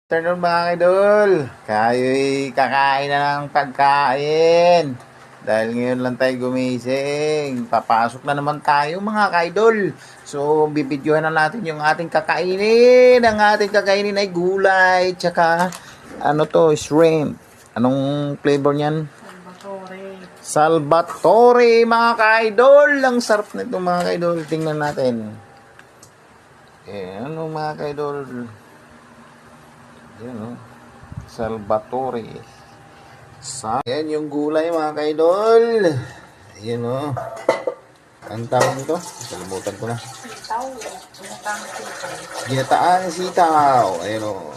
Afternoon mga idol, kayo'y kakain na ng pagkain. Dahil ngayon lang tayo gumising, papasok na naman tayo mga idol. So, bibidyohan na natin yung ating kakainin. Ang ating kakainin ay gulay, tsaka shrimp. Anong flavor niyan? Salvatore mga idol. Ang sarap nito mga idol. Tingnan natin. Mga idol? Yan o. Salvatore. Yan yung gulay mga kaidol. Yan o. Ang tawag nito? Kalimutan ko na. Ginataan sitaw. Ayan o.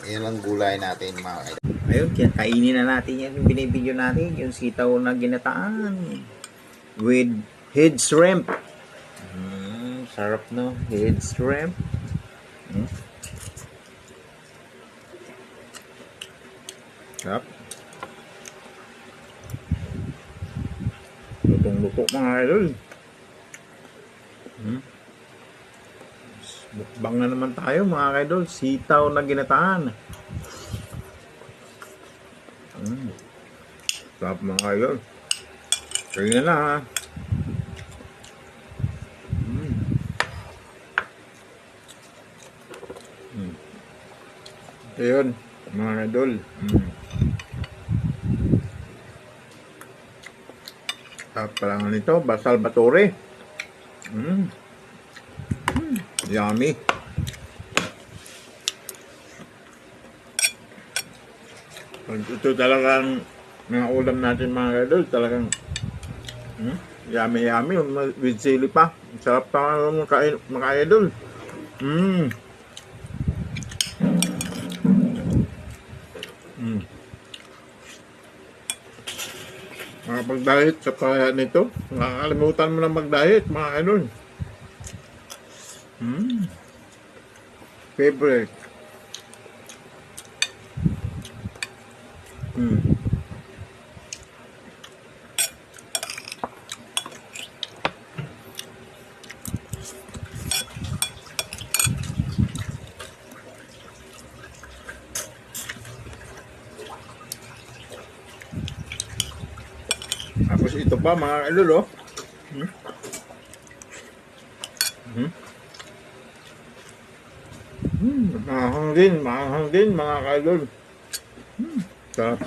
Yan ang gulay natin mga kaidol. Ayun, kainin na natin yan. Yung binibidyo natin. Yung sitaw na ginataan. With head shrimp. Sarap no? Head shrimp. Sarap. Lutong-luto mga idol. Mukbang na naman tayo mga idol. Sitaw na ginataan. Sarap mga idol. Kaya na lang ha. Ayun mga idol. Parang nito, Salvatore. Yummy. Ito talagang mga ulam natin mga idol, talagang yummy with chili pa. Sarap pa mga idol. Makapag-diet sa paya nito. Nakakalimutan mo na mag-diet mga idol. Favorite. Tapos ito pa mga idol oh. Maanghang din mga idol. Sarap.